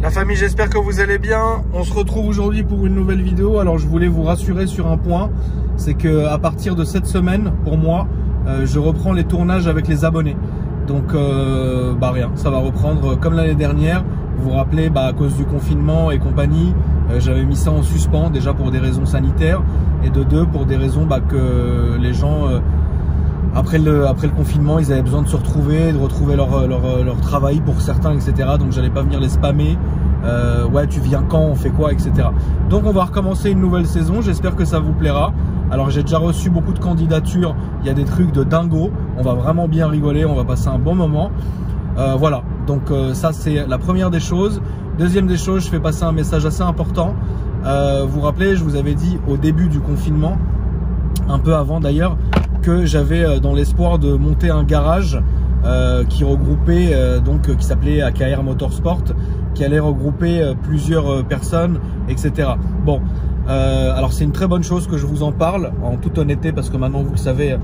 La famille, j'espère que vous allez bien. On se retrouve aujourd'hui pour une nouvelle vidéo. Alors je voulais vous rassurer sur un point, c'est que à partir de cette semaine, pour moi, je reprends les tournages avec les abonnés. Donc rien, ça va reprendre comme l'année dernière. Vous vous rappelez, à cause du confinement et compagnie, j'avais mis ça en suspens, déjà pour des raisons sanitaires, et de deux pour des raisons que les gens après le confinement, ils avaient besoin de se retrouver, de retrouver leur travail pour certains, etc. Donc j'allais pas venir les spammer. Ouais, tu viens quand, on fait quoi, etc. Donc on va recommencer une nouvelle saison. J'espère que ça vous plaira. Alors j'ai déjà reçu beaucoup de candidatures. Il y a des trucs de dingo. On va vraiment bien rigoler. On va passer un bon moment. Voilà. Donc ça c'est la première des choses. Deuxième des choses, je fais passer un message assez important. Vous vous rappelez, je vous avais dit au début du confinement, un peu avant d'ailleurs, que j'avais dans l'espoir de monter un garage qui regroupait qui s'appelait AKR Motorsport, qui allait regrouper plusieurs personnes, etc. Bon, alors c'est une très bonne chose que je vous en parle en toute honnêteté, parce que maintenant vous le savez,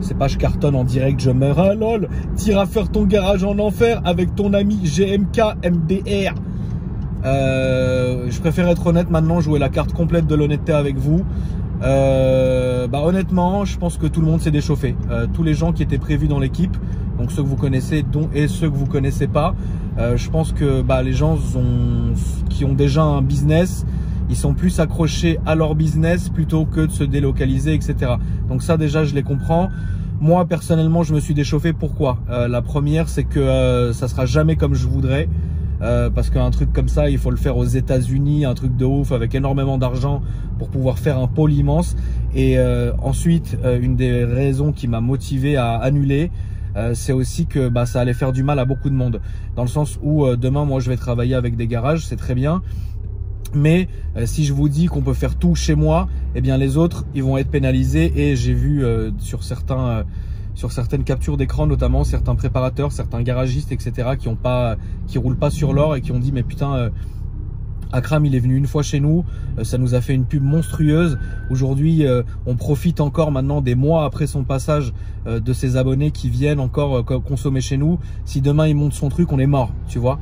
c'est pas je cartonne en direct, je meurs. Ah lol, t'iras faire ton garage en enfer avec ton ami GMK MDR. Je préfère être honnête maintenant, jouer la carte complète de l'honnêteté avec vous. Honnêtement, je pense que tout le monde s'est déchauffé. Tous les gens qui étaient prévus dans l'équipe, donc ceux que vous connaissez et ceux que vous connaissez pas, je pense que les gens qui ont déjà un business, ils sont plus accrochés à leur business plutôt que de se délocaliser, etc. Donc ça déjà, je les comprends. Moi personnellement, je me suis déchauffé. Pourquoi? La première, c'est que ça sera jamais comme je voudrais. Parce qu'un truc comme ça, il faut le faire aux États-Unis, un truc de ouf avec énormément d'argent pour pouvoir faire un pôle immense. Et ensuite, une des raisons qui m'a motivé à annuler, c'est aussi que ça allait faire du mal à beaucoup de monde. Dans le sens où demain, moi, je vais travailler avec des garages, c'est très bien. Mais si je vous dis qu'on peut faire tout chez moi, eh bien les autres, ils vont être pénalisés. Et j'ai vu sur certaines captures d'écran, notamment certains préparateurs, certains garagistes, etc. qui roulent pas sur l'or et qui ont dit mais putain, Akram il est venu une fois chez nous, ça nous a fait une pub monstrueuse. Aujourd'hui on profite encore maintenant des mois après son passage de ses abonnés qui viennent encore consommer chez nous. Si demain il monte son truc, on est mort, tu vois.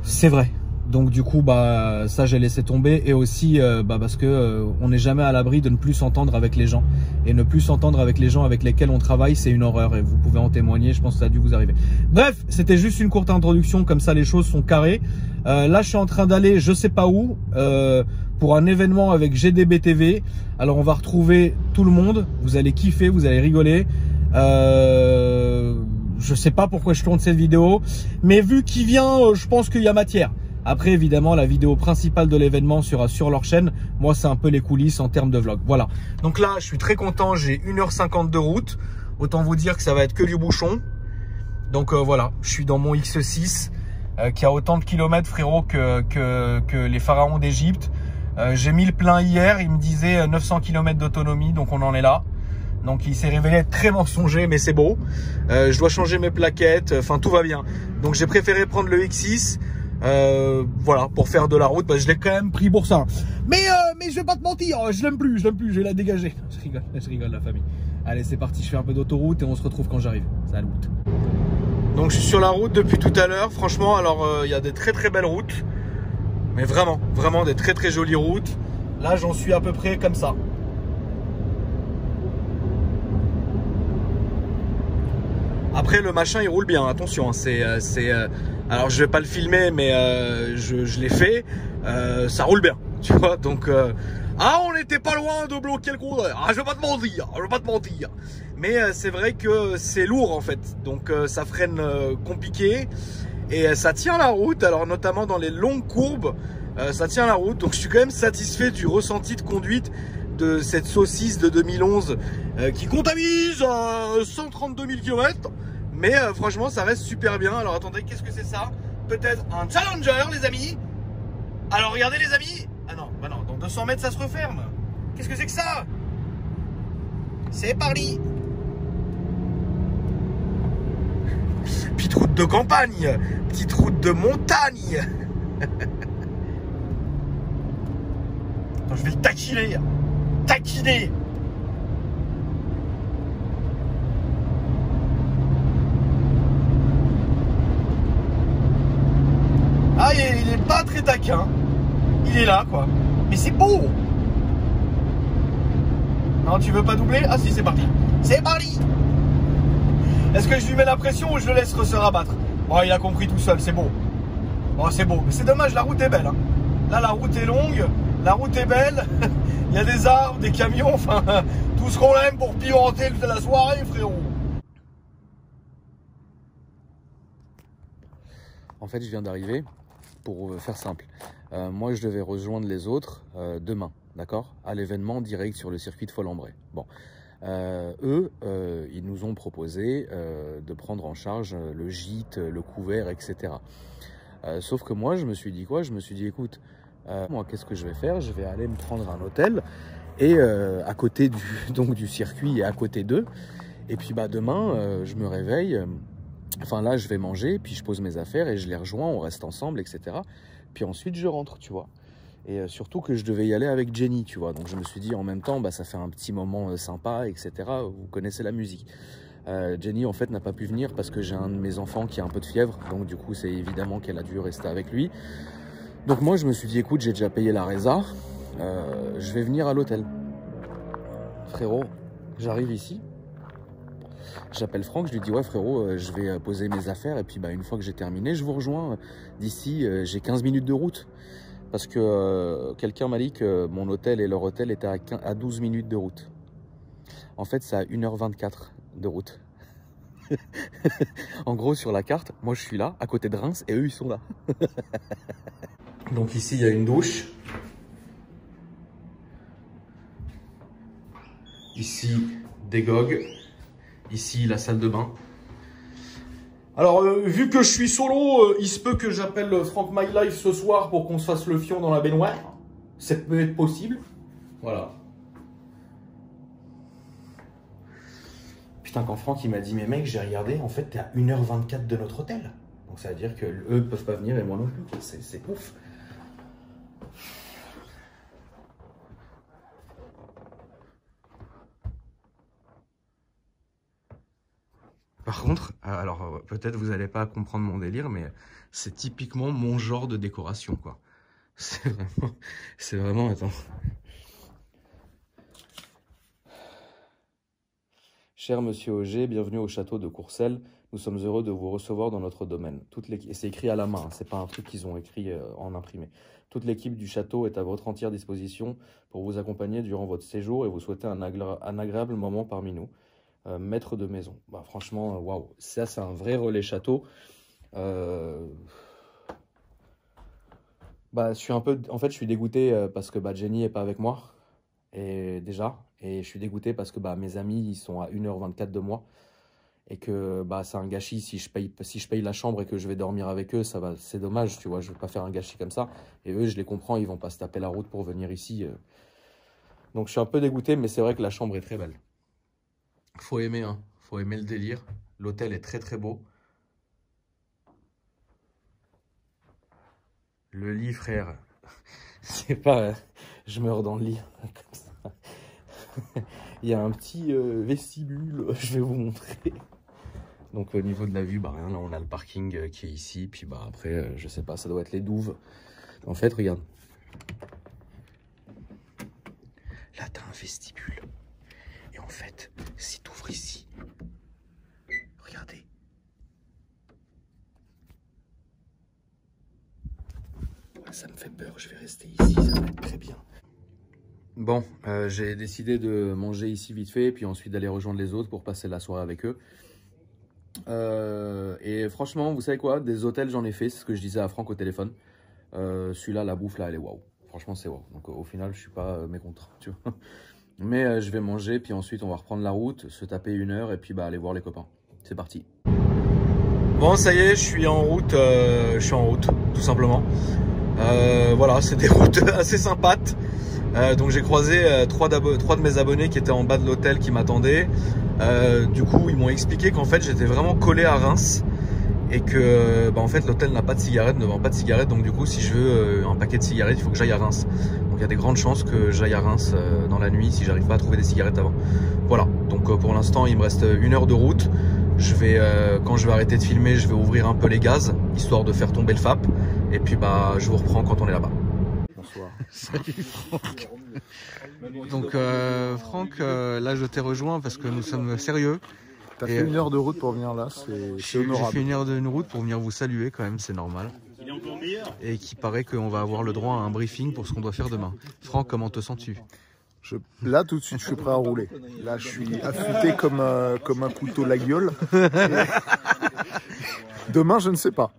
C'est vrai. Donc du coup ça j'ai laissé tomber, et aussi parce que on n'est jamais à l'abri de ne plus s'entendre avec les gens, et ne plus s'entendre avec les gens avec lesquels on travaille, c'est une horreur, et vous pouvez en témoigner, je pense que ça a dû vous arriver. Bref, c'était juste une courte introduction, comme ça les choses sont carrées. Là je suis en train d'aller je sais pas où pour un événement avec GDB TV. Alors on va retrouver tout le monde, vous allez kiffer, vous allez rigoler. Je sais pas pourquoi je tourne cette vidéo, mais vu qu'il vient, je pense qu'il y a matière. Après, évidemment, la vidéo principale de l'événement sera sur leur chaîne. Moi, c'est un peu les coulisses en termes de vlog. Voilà. Donc là, je suis très content. J'ai 1h50 de route. Autant vous dire que ça va être que du bouchon. Donc voilà, je suis dans mon X6 qui a autant de kilomètres, frérot, que les pharaons d'Égypte. J'ai mis le plein hier. Il me disait 900 km d'autonomie. Donc on en est là. Donc il s'est révélé être très mensonger, mais c'est beau. Je dois changer mes plaquettes. Enfin, tout va bien. Donc j'ai préféré prendre le X6. Voilà, pour faire de la route, je l'ai quand même pris pour ça. Mais je vais pas te mentir, je l'aime plus, je vais la dégager. Je rigole la famille. Allez, c'est parti, je fais un peu d'autoroute et on se retrouve quand j'arrive. Salut. Donc je suis sur la route depuis tout à l'heure. Franchement, alors il y a des très très belles routes, mais vraiment des très très jolies routes. Là, j'en suis à peu près comme ça. Après, le machin il roule bien, attention, alors je vais pas le filmer, mais je l'ai fait, ça roule bien, tu vois. Donc on n'était pas loin de bloquer le contraire. Je vais pas te mentir, mais c'est vrai que c'est lourd en fait, donc ça freine compliqué, et ça tient la route. Alors notamment dans les longues courbes, ça tient la route. Donc je suis quand même satisfait du ressenti de conduite de cette saucisse de 2011 qui comptabilise 132 000 km. Mais franchement, ça reste super bien. Alors attendez, qu'est-ce que c'est ça? Peut-être un Challenger, les amis. Alors regardez, les amis. Ah non, non, dans 200 mètres, ça se referme. Qu'est-ce que c'est que ça? C'est parti. Petite route de campagne, petite route de montagne. Attends, je vais le taquiner. Taquiner. Ah, il est pas très taquin. Il est là, quoi. Mais c'est beau. Non, tu veux pas doubler? Ah si, c'est parti. C'est parti. Est-ce que je lui mets la pression ou je le laisse se rabattre? Oh, il a compris tout seul, c'est beau. Oh, c'est beau. Mais c'est dommage, la route est belle. Hein. Là, la route est longue, la route est belle. Il y a des arbres, des camions, enfin, tout ce qu'on aime pour pimenter la soirée, frérot. En fait, je viens d'arriver. Pour faire simple, moi je devais rejoindre les autres demain, d'accord, à l'événement direct sur le circuit de Folembray. Bon, eux, ils nous ont proposé de prendre en charge le gîte, le couvert, etc. Sauf que moi, je me suis dit quoi? Je me suis dit, écoute, moi, qu'est-ce que je vais faire? Je vais aller me prendre un hôtel et à côté du circuit et à côté d'eux. Et puis bah demain, je me réveille. Enfin là, je vais manger, puis je pose mes affaires et je les rejoins, on reste ensemble, etc. Puis ensuite, je rentre, tu vois. Et surtout que je devais y aller avec Jenny, tu vois. Donc je me suis dit, en même temps, bah, ça fait un petit moment sympa, etc. Vous connaissez la musique. Jenny, en fait, n'a pas pu venir parce que j'ai un de mes enfants qui a un peu de fièvre. Donc du coup, c'est évidemment qu'elle a dû rester avec lui. Donc moi, je me suis dit, écoute, j'ai déjà payé la résa. Je vais venir à l'hôtel. Frérot, j'arrive ici. J'appelle Franck, je lui dis ouais frérot, je vais poser mes affaires et puis bah, une fois que j'ai terminé, je vous rejoins. D'ici, j'ai 15 minutes de route. Parce que quelqu'un m'a dit que mon hôtel et leur hôtel étaient à 12 minutes de route. En fait, c'est à 1h24 de route. En gros, sur la carte, moi je suis là, à côté de Reims, et eux ils sont là. Donc ici, il y a une douche. Ici, des gogues. Ici, la salle de bain. Alors, vu que je suis solo, il se peut que j'appelle Franck My Life ce soir pour qu'on se fasse le fion dans la baignoire. Ça peut être possible. Voilà. Putain, quand Franck il m'a dit, mais mec, j'ai regardé, en fait, t'es à 1h24 de notre hôtel. Donc ça veut dire qu'eux ne peuvent pas venir et moi non plus. C'est ouf. Par contre, alors peut-être vous n'allez pas comprendre mon délire, mais c'est typiquement mon genre de décoration, quoi. C'est vraiment, attends. Cher Monsieur Auger, bienvenue au château de Courcelles. Nous sommes heureux de vous recevoir dans notre domaine. C'est écrit à la main, c'est pas un truc qu'ils ont écrit en imprimé. Toute l'équipe du château est à votre entière disposition pour vous accompagner durant votre séjour et vous souhaiter un agréable moment parmi nous. Maître de maison. Bah, franchement, waouh, ça c'est un vrai relais château. Bah, je suis un peu, en fait, je suis dégoûté parce que bah, Jenny est pas avec moi et déjà, et je suis dégoûté parce que bah, mes amis ils sont à 1h24 de moi et que bah c'est un gâchis si je paye la chambre et que je vais dormir avec eux, ça va, c'est dommage, tu vois, je vais pas faire un gâchis comme ça. Et eux, je les comprends, ils vont pas se taper la route pour venir ici. Donc je suis un peu dégoûté, mais c'est vrai que la chambre est très belle. Faut aimer, hein. Faut aimer le délire. L'hôtel est très très beau. Le lit, frère, c'est pas... je meurs dans le lit. Comme ça. Il y a un petit vestibule, je vais vous montrer. Donc au niveau de la vue, bah rien, là on a le parking qui est ici. Puis bah après, je sais pas, ça doit être les douves. En fait, regarde. Là, t'as un vestibule. Et en fait, si tu ouvres ici, regardez. Ça me fait peur, je vais rester ici, ça va être très bien. Bon, j'ai décidé de manger ici vite fait, puis ensuite d'aller rejoindre les autres pour passer la soirée avec eux. Et franchement, vous savez quoi, des hôtels j'en ai fait, c'est ce que je disais à Franck au téléphone. Celui-là, la bouffe là, elle est waouh. Franchement, c'est waouh. Donc au final, je suis pas mécontent, tu vois. Mais je vais manger, puis ensuite on va reprendre la route, se taper 1 heure et puis bah aller voir les copains. C'est parti. Bon, ça y est, je suis en route, tout simplement. Voilà, c'est des routes assez sympathes. Donc j'ai croisé 3 de mes abonnés qui étaient en bas de l'hôtel qui m'attendaient. Du coup, ils m'ont expliqué qu'en fait j'étais vraiment collé à Reims et que bah, en fait l'hôtel n'a pas de cigarettes, ne vend pas de cigarettes. Donc du coup, si je veux un paquet de cigarettes, il faut que j'aille à Reims. Donc il y a des grandes chances que j'aille à Reims dans la nuit si j'arrive pas à trouver des cigarettes avant. Voilà, donc pour l'instant il me reste 1 heure de route. Quand je vais arrêter de filmer, je vais ouvrir un peu les gaz, histoire de faire tomber le FAP. Et puis bah, je vous reprends quand on est là-bas. Bonsoir. Salut Franck. Donc Franck, là je t'ai rejoint parce que nous sommes sérieux. T'as fait 1 heure de route pour venir là, c'est honorable. J'ai fait 1 heure de route pour venir vous saluer quand même, c'est normal. Il est encore meilleur. Et qu'il paraît qu'on va avoir le droit à un briefing pour ce qu'on doit faire demain. Franck, comment te sens-tu? Là tout de suite je suis prêt à rouler. Là je suis affûté comme un couteau la gueule. Demain je ne sais pas.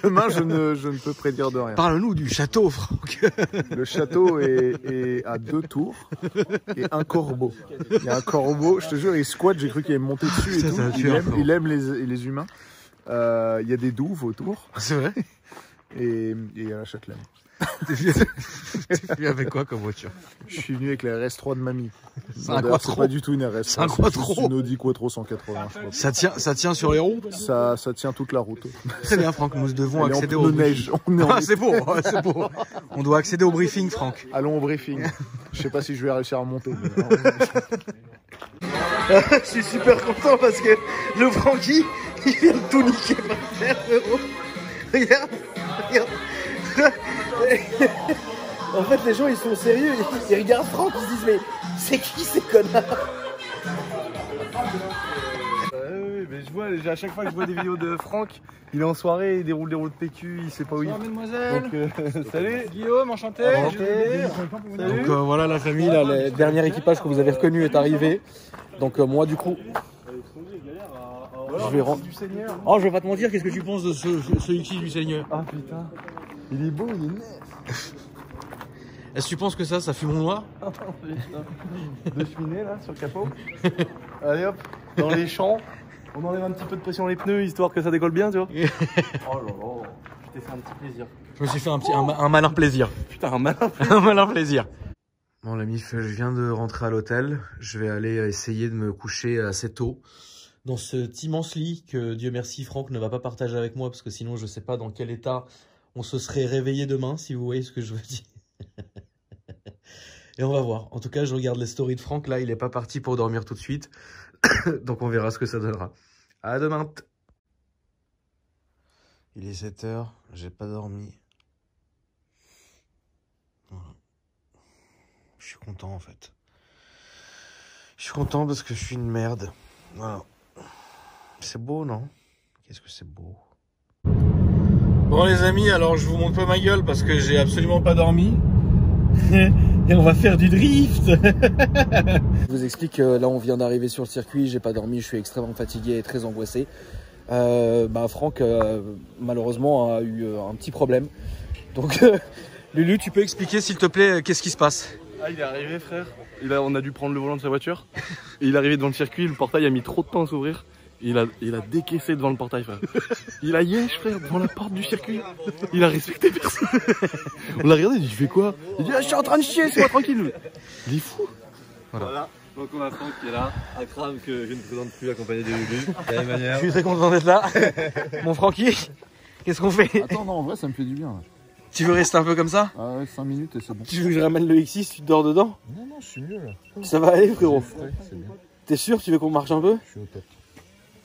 Demain je ne peux prédire de rien. Parle-nous du château, Franck. Le château est à 2 tours et un corbeau. Il y a un corbeau, je te jure, il squatte, j'ai cru qu'il allait me monter dessus et tout. Il aime les humains. Il y a des douves autour. C'est vrai. Et il y a la châtelaine. T'es venu avec quoi comme voiture? Je suis venu avec la RS3 de mamie. C'est un Quattro. C'est pas du tout une RS. C'est un Quattro. C'est une Audi Quattro 180, je crois. Ça tient sur les roues? Ça tient toute la route. Très bien, Franck. Nous devons accéder au neige. C'est beau, c'est beau. On doit accéder au briefing, Franck. Allons au briefing. Je sais pas si je vais réussir à monter. Je suis super content parce que le Francky, il vient de tout niquer par terre, frérot. Regarde. En fait, les gens, ils sont sérieux. Ils regardent Franck, ils se disent, mais c'est qui ces connards? Oui, mais je vois, à chaque fois que je vois des vidéos de Franck, il est en soirée, il déroule des roues de PQ, il sait pas où il est. Mademoiselle. Donc, salut Guillaume, enchanté. Donc voilà la famille, là, le dernier équipage que vous avez reconnu est arrivé. Donc moi du coup, je vais rentrer. Oh, je vais pas te mentir, qu'est-ce que tu penses de ce X du Seigneur? Ah putain, il est beau, il est neuf. Est-ce que tu penses que ça fume noir? De cheminée là sur le capot. Allez hop, dans les champs, on enlève un petit peu de pression les pneus histoire que ça décolle bien, tu vois. Oh là là, je t'ai fait un petit plaisir. Je me suis fait un malin plaisir. Putain, un malin plaisir. Un malin plaisir. Bon la mif, je viens de rentrer à l'hôtel. Je vais aller essayer de me coucher assez tôt dans cet immense lit que Dieu merci Franck ne va pas partager avec moi parce que sinon je sais pas dans quel état on se serait réveillé demain, si vous voyez ce que je veux dire. Et on va voir. En tout cas, je regarde les stories de Franck. Là, il est pas parti pour dormir tout de suite. Donc on verra ce que ça donnera. À demain. Il est 7 h, j'ai pas dormi. Voilà. Je suis content en fait. Je suis content parce que je suis une merde. Voilà. C'est beau, non? Qu'est-ce que c'est beau. Bon les amis, alors je vous montre pas ma gueule parce que j'ai absolument pas dormi. Et on va faire du drift. Je vous explique que là on vient d'arriver sur le circuit, j'ai pas dormi, je suis extrêmement fatigué et très angoissé. Franck malheureusement a eu un petit problème. Donc Lulu, tu peux expliquer s'il te plaît qu'est-ce qui se passe? Ah, il est arrivé frère, on a dû prendre le volant de sa voiture. Et il est arrivé devant le circuit, le portail a mis trop de temps à s'ouvrir. Il a décaissé devant le portail, frère. Il a yesh, frère, devant la porte du circuit. Il a respecté personne. On l'a regardé, il dit, tu fais quoi? Il dit, ah, je suis en train de chier, c'est moi tranquille. Il est fou. Voilà. Donc on a Franck qui est là, à Crame que je ne présente plus accompagné de Lulu. De la même manière. Je suis très content d'être là. Mon Francky, qu'est-ce qu'on fait? Attends, non, en vrai, ça me fait du bien. Là. Tu veux rester un peu comme ça? Ah ouais, 5 minutes et c'est bon. Tu veux que je ramène le X6, tu dors dedans? Non, je suis mieux là. Ça va aller, frérot? Ouais, c'est bien. T'es sûr? Tu veux qu'on marche un peu? Je suis au top.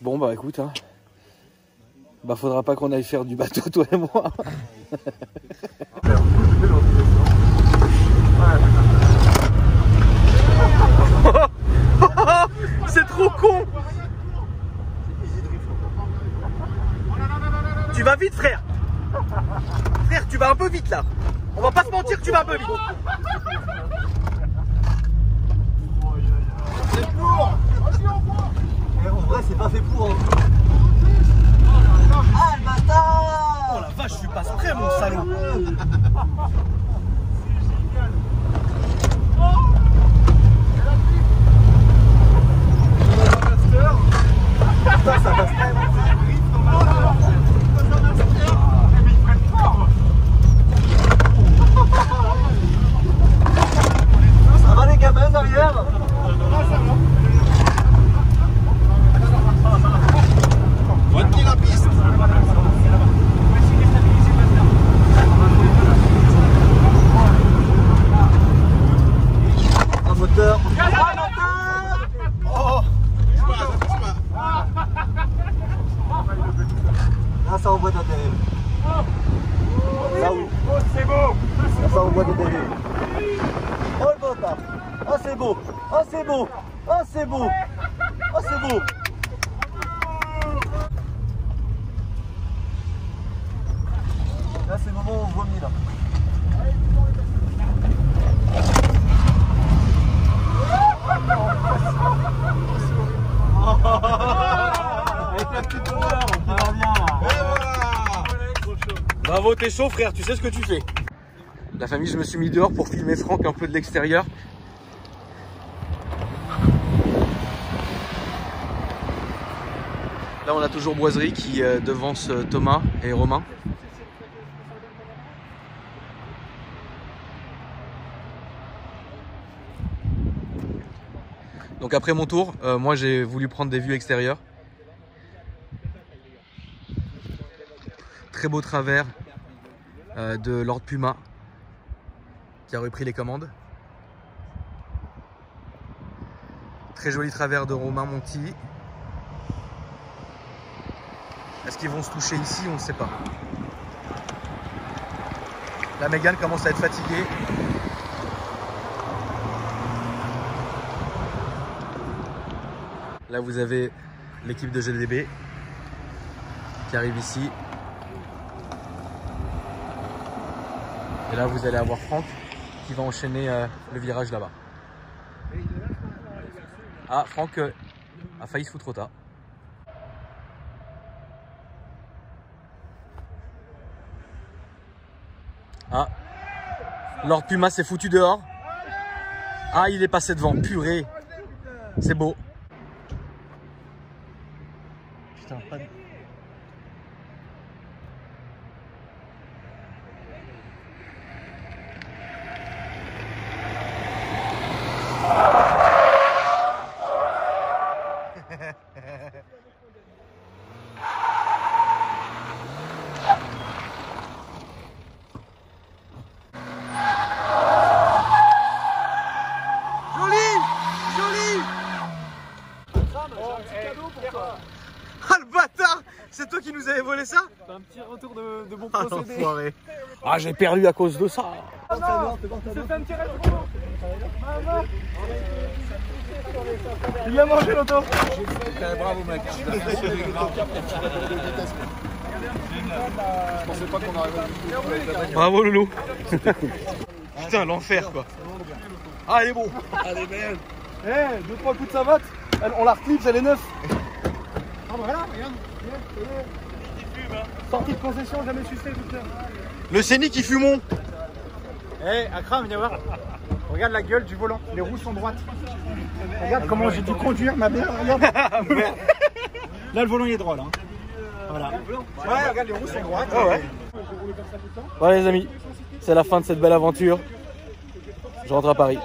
Bon bah écoute, hein. Bah faudra pas qu'on aille faire du bateau toi et moi. C'est trop con. Tu vas vite frère. Frère, tu vas un peu vite là. On va pas se mentir que tu vas un peu vite. C'est lourd. En vrai, c'est pas fait pour. Ah le bâtard! Oh la vache, je suis pas prêt mon salaud. Ça va les gamins derrière? Retenez la piste. Oh c'est beau. Oh c'est beau. Oh c'est beau. Là c'est le moment où on vomit là. Avec la petite odeur, qui va bien là. Bravo, t'es chaud frère, tu sais ce que tu fais. La famille, je me suis mis dehors pour filmer Franck un peu de l'extérieur. Là on a toujours Boiserie qui devance Thomas et Romain. Donc après mon tour, moi j'ai voulu prendre des vues extérieures. Très beau travers de Lord Puma qui a repris les commandes. Très joli travers de Romain Monti. Est-ce qu'ils vont se toucher ici? On ne sait pas. La Mégane commence à être fatiguée. Là vous avez l'équipe de GDB qui arrive ici. Et là vous allez avoir Franck qui va enchaîner le virage là-bas. Ah, Franck a failli se foutre au tas. Ah, Lord Puma s'est foutu dehors. Ah, il est passé devant, purée. C'est beau. Putain, pas de... Ah le bâtard! C'est toi qui nous avais volé ça? C'est un petit retour de bon procédé. Ah j'ai perdu à cause de ça. C'est un petit retour. Il l'a mangé l'auto. Bravo mec. Je pensais pas qu'on arriverait. Bravo Loulou. Putain l'enfer quoi. Ah elle est bon. Allez belle. Eh, 2-3 coups de savate. On la reclipse, elle est neuve. Ah bah voilà, regarde. Sortie de concession, jamais sucé tout ça. Le Scénic qui fumon. Eh, Akram, viens voir. Regarde la gueule du volant, les roues sont droites. Regarde comment j'ai dû conduire ma mère, regarde. Là, le volant il est droit là. Voilà. Ouais, regarde, les roues sont droites. Ah ouais. Voilà les amis, c'est la fin de cette belle aventure. Je rentre à Paris.